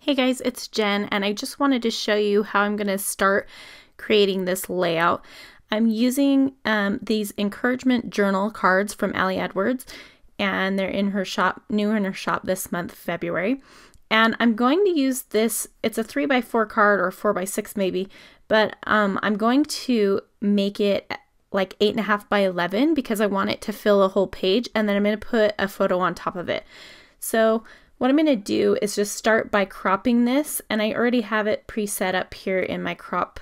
Hey guys, it's Jen, and I just wanted to show you how I'm going to start creating this layout. I'm using these encouragement journal cards from Ali Edwards, and they're in her shop, new in her shop this month, February. And I'm going to use this, it's a 3x4 card or 4x6 maybe, but I'm going to make it like 8.5 by 11 because I want it to fill a whole page, and then I'm going to put a photo on top of it. So what I'm going to do is just start by cropping this, and I already have it preset up here in my crop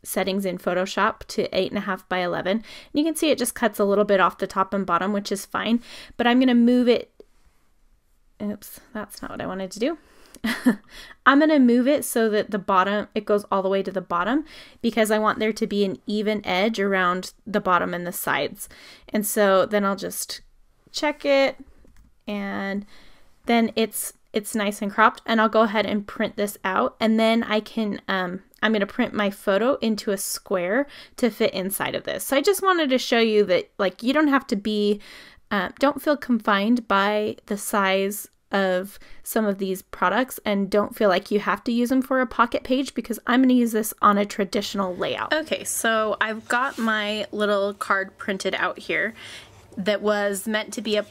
settings in Photoshop to 8.5 by 11. And you can see it just cuts a little bit off the top and bottom, which is fine, but I'm going to move it. Oops, that's not what I wanted to do. I'm going to move it so that the bottom, it goes all the way to the bottom, because I want there to be an even edge around the bottom and the sides. And so then I'll just check it, and then it's nice and cropped, and I'll go ahead and print this out, and then I can I'm going to print my photo into a square to fit inside of this. So I just wanted to show you that, like, you don't have to be don't feel confined by the size of some of these products, and don't feel like you have to use them for a pocket page, because I'm going to use this on a traditional layout. Okay, so I've got my little card printed out here that was meant to be a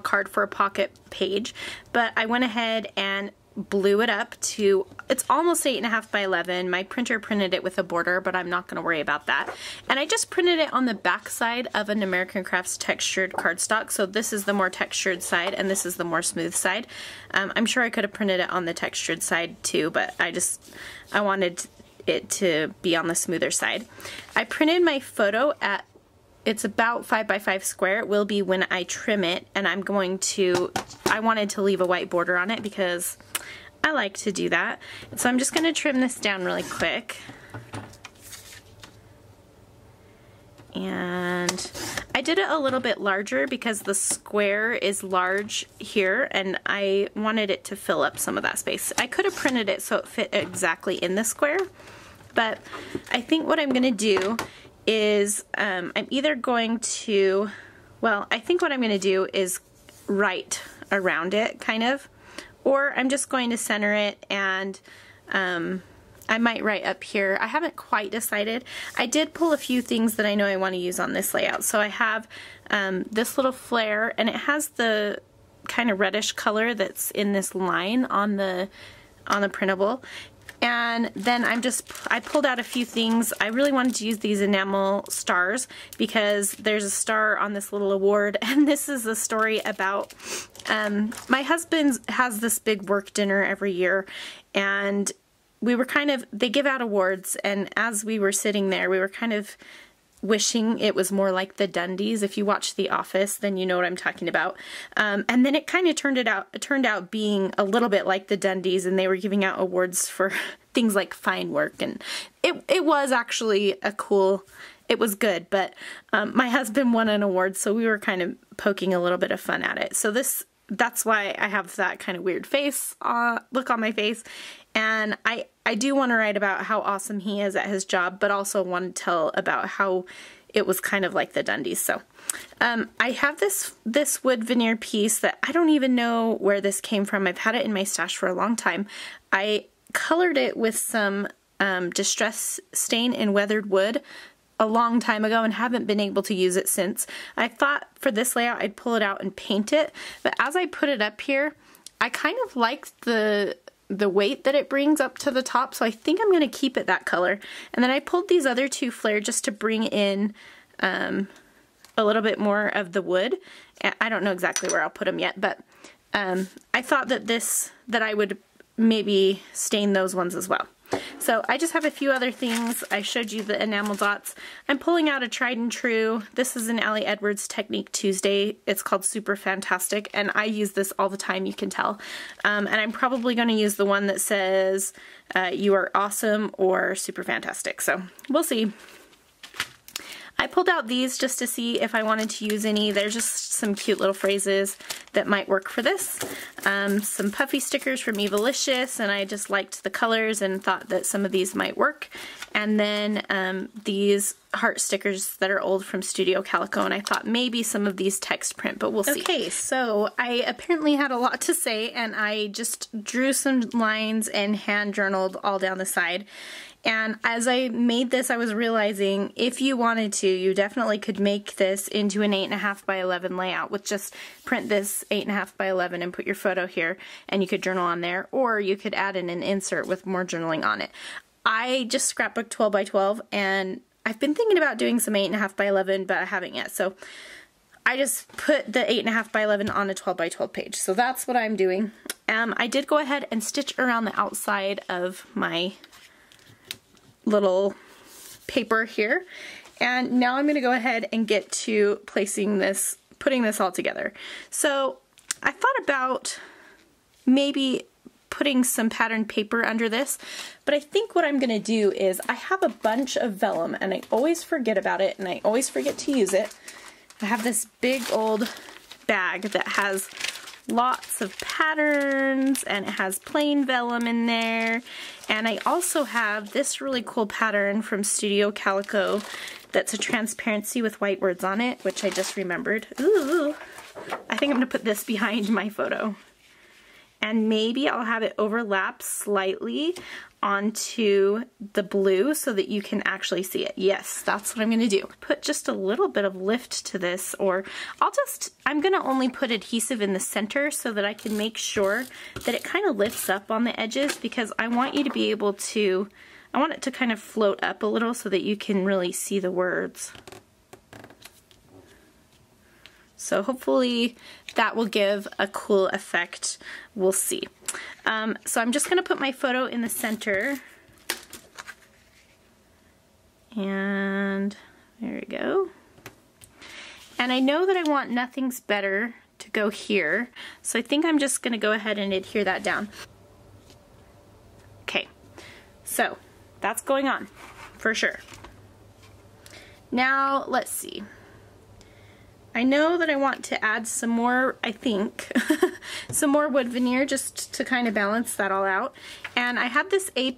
card for a pocket page, but I went ahead and blew it up to, it's almost 8.5 by 11. My printer printed it with a border, but I'm not going to worry about that. And I just printed it on the back side of an American Crafts textured cardstock. So this is the more textured side, and this is the more smooth side. I'm sure I could have printed it on the textured side too, but I wanted it to be on the smoother side. I printed my photo at, it's about 5x5 square. It will be when I trim it, and I wanted to leave a white border on it because I like to do that. So I'm just going to trim this down really quick. And I did it a little bit larger because the square is large here, and I wanted it to fill up some of that space. I could have printed it so it fit exactly in the square, but I think what I'm going to do is I'm either going to, well, I think what I'm going to do is write around it, kind of, or I'm just going to center it, and I might write up here. I haven't quite decided. I did pull a few things that I know I want to use on this layout. So I have this little flare, and it has the kind of reddish color that's in this line on the printable. And then I pulled out a few things. I really wanted to use these enamel stars because there's a star on this little award, and this is a story about, my husband has this big work dinner every year, and they give out awards, and as we were sitting there, we were kind of wishing it was more like the Dundies. If you watch The Office, then you know what I'm talking about. And then it kind of turned out being a little bit like the Dundies, and they were giving out awards for things like fine work, and it was actually it was good, but my husband won an award, so we were kind of poking a little bit of fun at it. So that's why I have that kind of weird face look on my face. And I do want to write about how awesome he is at his job, but also want to tell about how it was kind of like the Dundies. So I have this wood veneer piece that I don't even know where this came from. I've had it in my stash for a long time. I colored it with some distress stain in weathered wood a long time ago and haven't been able to use it since. I thought for this layout I'd pull it out and paint it, but as I put it up here, I kind of liked the weight that it brings up to the top, so I think I'm going to keep it that color. And then I pulled these other two flare just to bring in a little bit more of the wood. I don't know exactly where I'll put them yet, but I thought that I would maybe stain those ones as well. So I just have a few other things. I showed you the enamel dots. I'm pulling out a tried and true. This is an Ali Edwards Technique Tuesday. It's called Super Fantastic, and I use this all the time, you can tell. And I'm probably going to use the one that says you are awesome or super fantastic. So we'll see. I pulled out these just to see if I wanted to use any. They're just some cute little phrases that might work for this. Some puffy stickers from Evalicious, and I just liked the colors and thought that some of these might work. And then these heart stickers that are old from Studio Calico, and I thought maybe some of these text print, but we'll see. Okay, so I apparently had a lot to say, and I just drew some lines and hand journaled all down the side. And as I made this, I was realizing if you wanted to, you definitely could make this into an 8.5 by 11 layout with just print this 8.5 by 11 and put your photo here, and you could journal on there, or you could add in an insert with more journaling on it. I just scrapbooked 12 by 12, and I've been thinking about doing some 8.5 by 11, but I haven't yet. So I just put the 8.5 by 11 on a 12 by 12 page. So that's what I'm doing. I did go ahead and stitch around the outside of my little paper here, and now I'm going to go ahead and get to placing this, putting this all together. So I thought about maybe putting some patterned paper under this, but I think what I'm going to do is I have a bunch of vellum and I always forget about it and I always forget to use it. I have this big old bag that has lots of patterns, and it has plain vellum in there, and I also have this really cool pattern from Studio Calico that's a transparency with white words on it, which I just remembered. Ooh, I think I'm gonna put this behind my photo, and maybe I'll have it overlap slightly onto the blue so that you can actually see it. Yes, that's what I'm gonna do. Put just a little bit of lift to this, or I'm gonna only put adhesive in the center so that I can make sure that it kind of lifts up on the edges, because I want you to be able to, I want it to kind of float up a little so that you can really see the words. So hopefully that will give a cool effect. We'll see. So I'm just going to put my photo in the center. And there we go. And I know that I want Nothing's Better to go here. So I think I'm just going to go ahead and adhere that down. Okay. So that's going on for sure. Now let's see. I know that I want to add some more, I think, some more wood veneer just to kind of balance that all out. And I have this A+,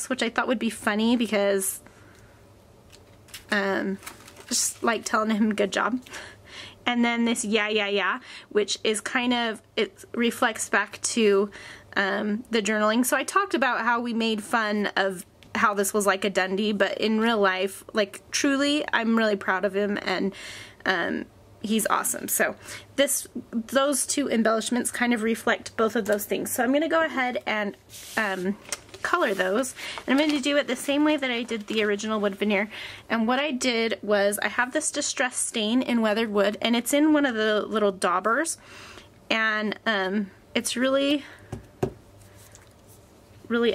which I thought would be funny because just like telling him good job. And then this yeah, yeah, yeah, which is kind of, it reflects back to the journaling. So I talked about how we made fun of how this was like a Dundee, but in real life, like truly, I'm really proud of him, and he's awesome. So those two embellishments kind of reflect both of those things. So I'm going to go ahead and color those, and I'm going to do it the same way that I did the original wood veneer. And what I did was I have this Distress stain in weathered wood, and it's in one of the little daubers, and it's really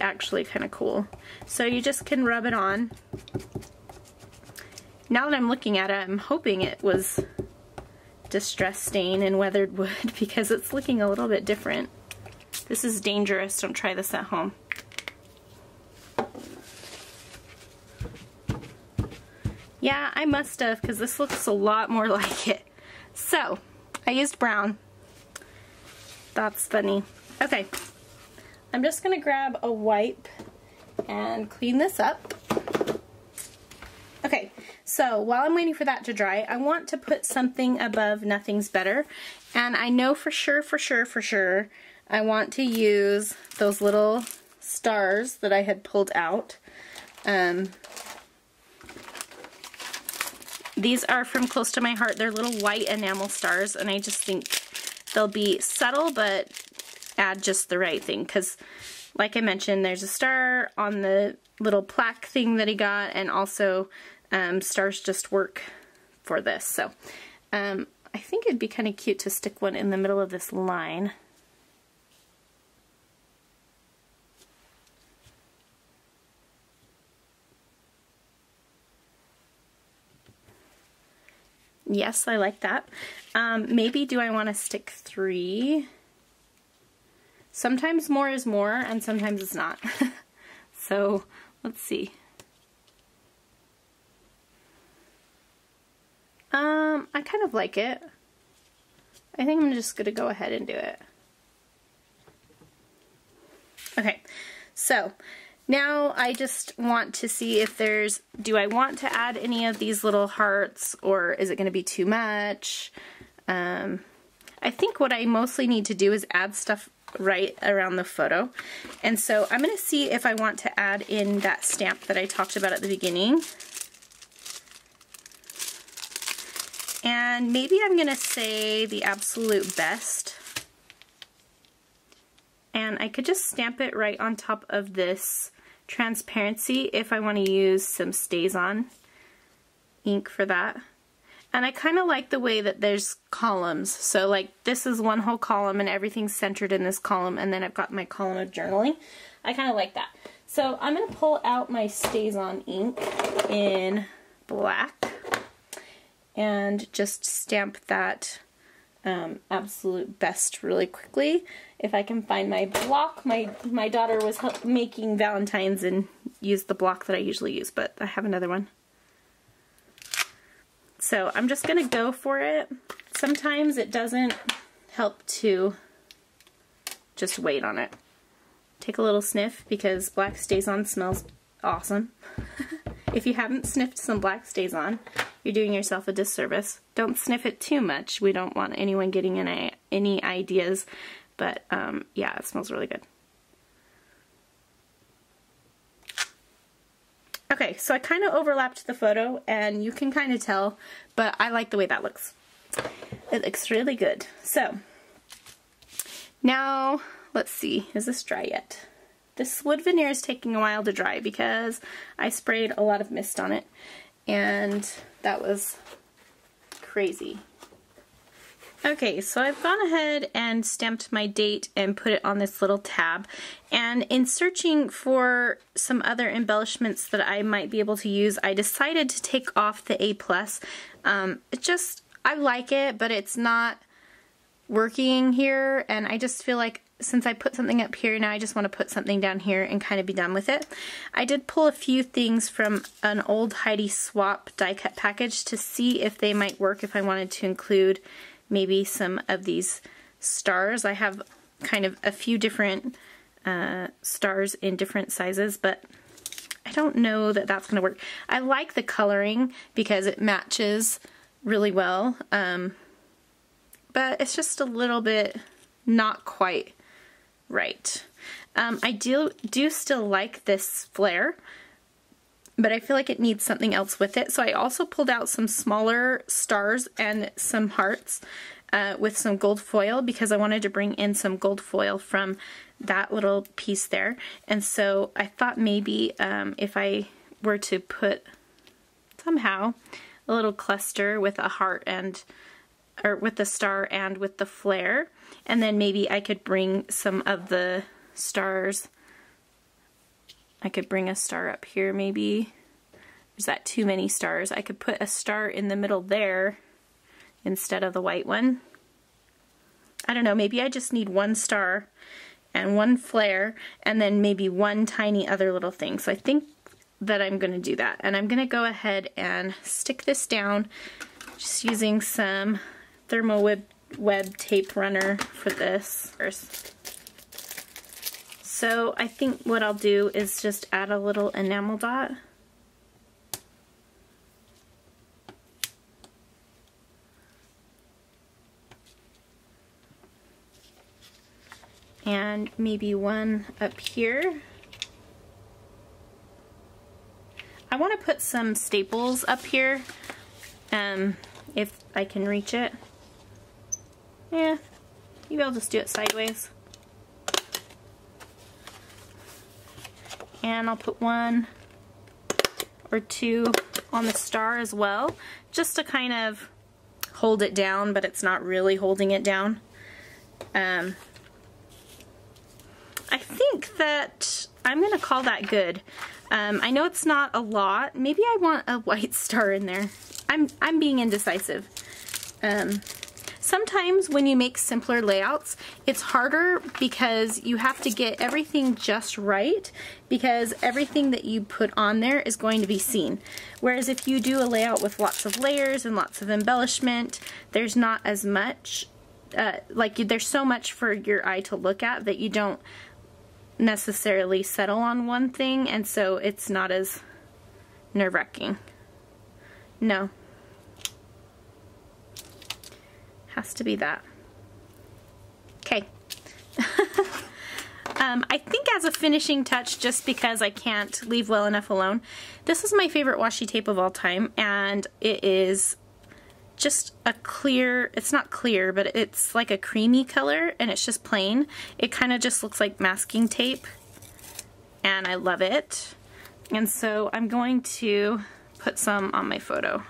actually kind of cool. So you just can rub it on. Now that I'm looking at it, I'm hoping it was Distress stain in weathered wood because it's looking a little bit different. This is dangerous. Don't try this at home. Yeah, I must have, because this looks a lot more like it. So, I used brown. That's funny. Okay, I'm just going to grab a wipe and clean this up. Okay, so while I'm waiting for that to dry, I want to put something above Nothing's Better. And I know for sure, I want to use those little stars that I had pulled out. These are from Close to My Heart. They're little white enamel stars, and I just think they'll be subtle, but add just the right thing. Because, like I mentioned, there's a star on the little plaque thing that he got, and also stars just work for this. So I think it'd be kind of cute to stick one in the middle of this line. Yes, I like that. Maybe do I want to stick 3? Sometimes more is more, and sometimes it's not. So, let's see. I kind of like it. I think I'm just going to go ahead and do it. Okay, so now I just want to see if there's, do I want to add any of these little hearts, or is it going to be too much? I think what I mostly need to do is add stuff right around the photo. And so I'm going to see if I want to add in that stamp that I talked about at the beginning. And maybe I'm going to say the absolute best. And I could just stamp it right on top of this transparency if I want to use some StazOn ink for that. And I kind of like the way that there's columns. So like this is one whole column and everything's centered in this column, and then I've got my column of journaling. I kind of like that. So I'm going to pull out my StazOn ink in black and just stamp that absolute best really quickly. If I can find my block. My daughter was making Valentine's and used the block that I usually use, but I have another one. So I'm just going to go for it. Sometimes it doesn't help to just wait on it. Take a little sniff because black StazOn smells awesome. If you haven't sniffed some black StazOn, you're doing yourself a disservice. Don't sniff it too much. We don't want anyone getting any ideas, but yeah, it smells really good. Okay, so I kind of overlapped the photo, and you can kind of tell, but I like the way that looks. It looks really good. So, now, let's see, is this dry yet? This wood veneer is taking a while to dry because I sprayed a lot of mist on it, and that was crazy. Okay, so I've gone ahead and stamped my date and put it on this little tab. And in searching for some other embellishments that I might be able to use, I decided to take off the A+. I like it, but it's not working here, and I just feel like since I put something up here, now I just want to put something down here and kind of be done with it. I did pull a few things from an old Heidi Swapp die cut package to see if they might work if I wanted to include maybe some of these stars. I have kind of a few different stars in different sizes, but I don't know that that's going to work. I like the coloring because it matches really well, but it's just a little bit not quite right. I do still like this flare, but I feel like it needs something else with it. So I also pulled out some smaller stars and some hearts with some gold foil because I wanted to bring in some gold foil from that little piece there. And so I thought maybe if I were to put somehow a little cluster with a heart and, or with the star and with the flare, and then maybe I could bring some of the stars. I could bring a star up here maybe. Is that too many stars? I could put a star in the middle there instead of the white one. I don't know, maybe I just need one star and one flare and then maybe one tiny other little thing. So I think that I'm going to do that. And I'm going to go ahead and stick this down just using some thermal web tape runner for this first. So I think what I'll do is just add a little enamel dot. And maybe one up here. I want to put some staples up here, if I can reach it. Yeah, maybe I'll just do it sideways. And I'll put one or two on the star as well, just to kind of hold it down, but it's not really holding it down. I think that I'm going to call that good. I know it's not a lot. Maybe I want a white star in there. I'm being indecisive. Sometimes when you make simpler layouts, it's harder because you have to get everything just right, because everything that you put on there is going to be seen. Whereas if you do a layout with lots of layers and lots of embellishment, there's not as much like there's so much for your eye to look at that you don't necessarily settle on one thing, and so it's not as nerve-wracking. No. Has to be that. Okay. I think as a finishing touch, just because I can't leave well enough alone, this is my favorite washi tape of all time, and it is just a clear, it's not clear, but it's like a creamy color, and it's just plain. It kind of just looks like masking tape, and I love it. And so I'm going to put some on my photo,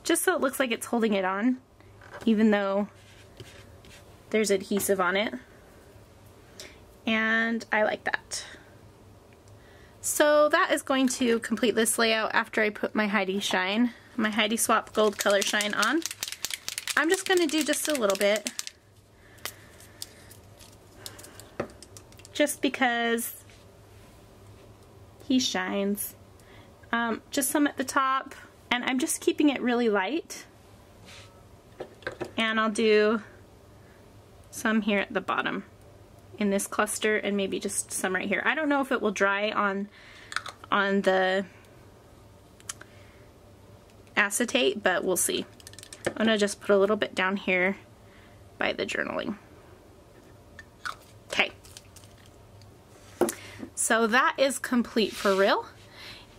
just so it looks like it's holding it on, even though there's adhesive on it. And I like that. So that is going to complete this layout after I put my Heidi Shine, my Heidi Swap Gold Color Shine on. I'm just going to do just a little bit, just because he shines. Just some at the top, and I'm just keeping it really light. And I'll do some here at the bottom in this cluster, and maybe just some right here. I don't know if it will dry on the acetate, but we'll see. I'm gonna just put a little bit down here by the journaling. Okay. So that is complete for real.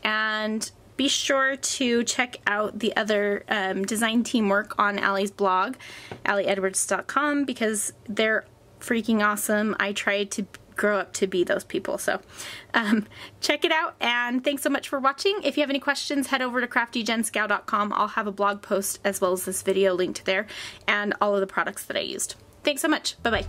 And be sure to check out the other design team work on Allie's blog, allieedwards.com, because they're freaking awesome. I tried to grow up to be those people. So check it out, and thanks so much for watching. If you have any questions, head over to CraftyJenScow.com. I'll have a blog post as well as this video linked there and all of the products that I used. Thanks so much. Bye-bye.